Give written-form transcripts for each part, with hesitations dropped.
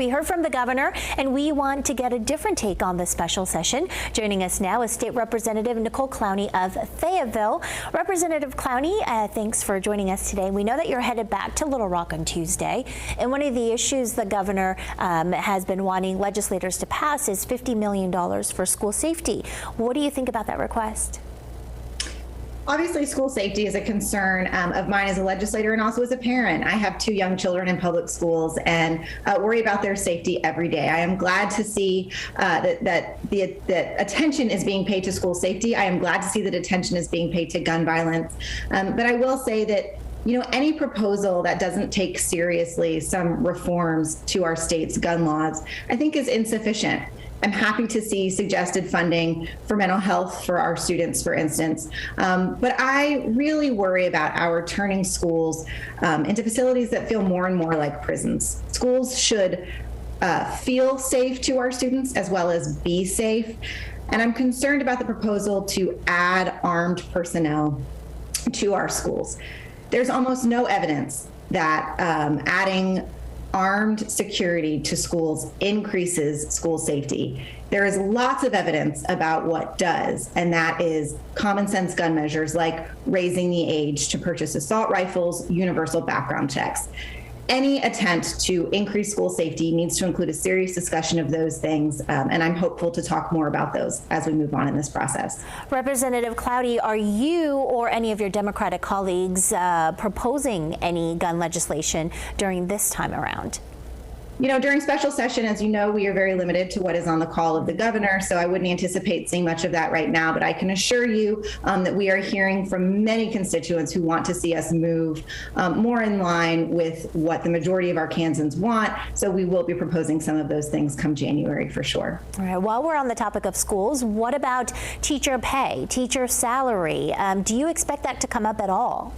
We heard from the governor, and we want to get a different take on this special session. Joining us now is State Representative Nicole Clowney of Fayetteville. Representative Clowney, thanks for joining us today. We know that you're headed back to Little Rock on Tuesday, and one of the issues the governor has been wanting legislators to pass is $50 million for school safety. What do you think about that request? Obviously, school safety is a concern of mine as a legislator and also as a parent. I have 2 young children in public schools and worry about their safety every day. I am glad to see that attention is being paid to school safety. I am glad to see that attention is being paid to gun violence. But I will say that any proposal that doesn't take seriously some reforms to our state's gun laws, I think is insufficient. I'm happy to see suggested funding for mental health for our students, for instance. But I really worry about our turning schools into facilities that feel more and more like prisons. Schools should feel safe to our students as well as be safe. And I'm concerned about the proposal to add armed personnel to our schools. There's almost no evidence that adding armed security to schools increases school safety. There is lots of evidence about what does, and that is common sense gun measures like raising the age to purchase assault rifles, universal background checks. Any attempt to increase school safety needs to include a serious discussion of those things, and I'm hopeful to talk more about those as we move on in this process. Representative Clowney, are you or any of your Democratic colleagues proposing any gun legislation during this time around? During special session, as you know, we are very limited to what is on the call of the governor, so I wouldn't anticipate seeing much of that right now, but I can assure you that we are hearing from many constituents who want to see us move more in line with what the majority of Arkansans want, so we will be proposing some of those things come January for sure. All right, while we're on the topic of schools, what about teacher pay, teacher salary? Do you expect that to come up at all?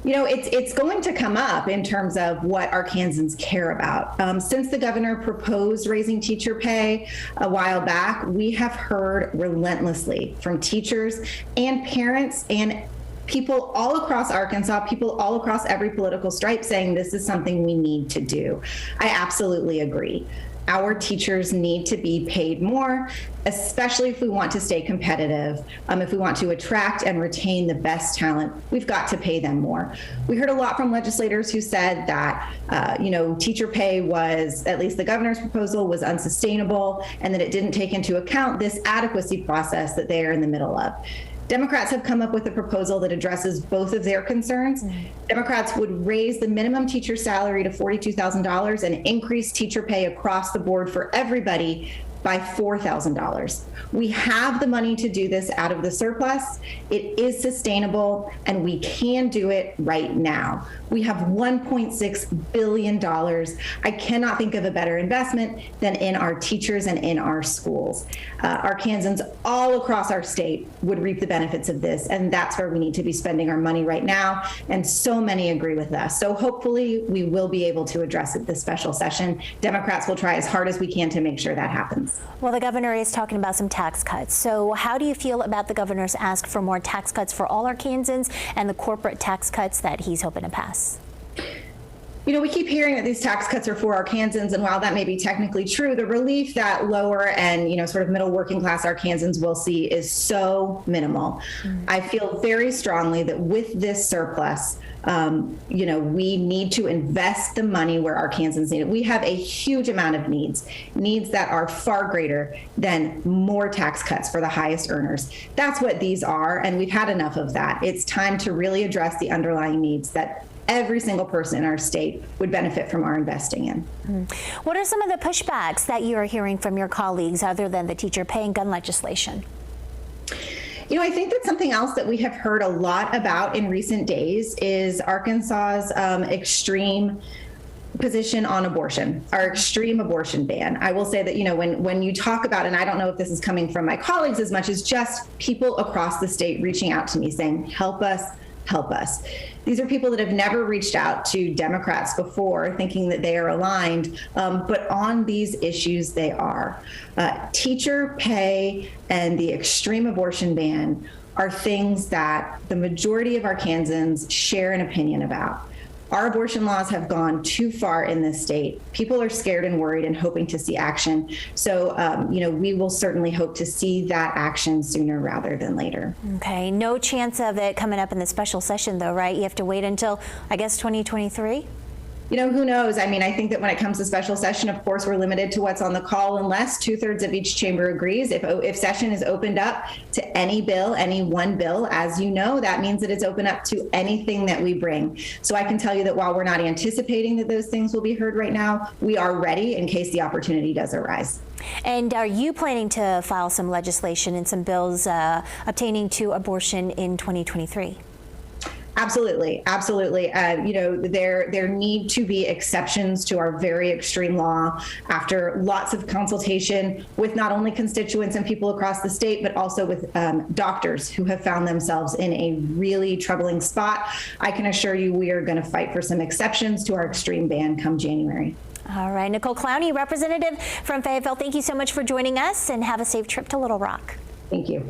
It's going to come up in terms of what Arkansans care about. Since the governor proposed raising teacher pay a while back, we have heard relentlessly from teachers and parents and people all across Arkansas, people all across every political stripe saying this is something we need to do. I absolutely agree. Our teachers need to be paid more, especially if we want to stay competitive. If we want to attract and retain the best talent, we've got to pay them more. We heard a lot from legislators who said that, teacher pay was, at least the governor's proposal, was unsustainable and that it didn't take into account this adequacy process that they are in the middle of. Democrats have come up with a proposal that addresses both of their concerns. Democrats would raise the minimum teacher salary to $42,000 and increase teacher pay across the board for everybody by $4,000. We have the money to do this out of the surplus. It is sustainable, and we can do it right now. We have $1.6 billion. I cannot think of a better investment than in our teachers and in our schools. Arkansans all across our state would reap the benefits of this, and that's where we need to be spending our money right now, and so many agree with us. So hopefully we will be able to address it this special session. Democrats will try as hard as we can to make sure that happens. Well, the governor is talking about some tax cuts. So how do you feel about the governor's ask for more tax cuts for all Arkansans and the corporate tax cuts that he's hoping to pass? We keep hearing that these tax cuts are for Arkansans, and while that may be technically true, the relief that lower and, sort of middle working class Arkansans will see is so minimal. I feel very strongly that with this surplus, we need to invest the money where Arkansans need it. We have a huge amount of needs that are far greater than more tax cuts for the highest earners. That's what these are, and we've had enough of that. It's time to really address the underlying needs that every single person in our state would benefit from our investing in. What are some of the pushbacks that you are hearing from your colleagues other than the teacher pay and gun legislation? I think that something else that we have heard a lot about in recent days is Arkansas's extreme position on abortion, our extreme abortion ban. I will say that, when you talk about, and I don't know if this is coming from my colleagues as much as just people across the state reaching out to me saying, help us, help us. These are people that have never reached out to Democrats before thinking that they are aligned, but on these issues they are. Teacher pay and the extreme abortion ban are things that the majority of Arkansans share an opinion about. Our abortion laws have gone too far in this state. People are scared and worried and hoping to see action. So, we will certainly hope to see that action sooner rather than later. Okay, no chance of it coming up in the special session though, right? You have to wait until, I guess, 2023? Who knows? I mean, I think that when it comes to special session, of course, we're limited to what's on the call unless 2/3 of each chamber agrees. If session is opened up to any bill, any one bill, as you know, that means that it's open up to anything that we bring. So I can tell you that while we're not anticipating that those things will be heard right now, we are ready in case the opportunity does arise. And are you planning to file some legislation and some bills obtaining to abortion in 2023? Absolutely. There need to be exceptions to our very extreme law after lots of consultation with not only constituents and people across the state, but also with doctors who have found themselves in a really troubling spot. I can assure you we are going to fight for some exceptions to our extreme ban come January. All right, Nicole Clowney, representative from Fayetteville, thank you so much for joining us and have a safe trip to Little Rock. Thank you.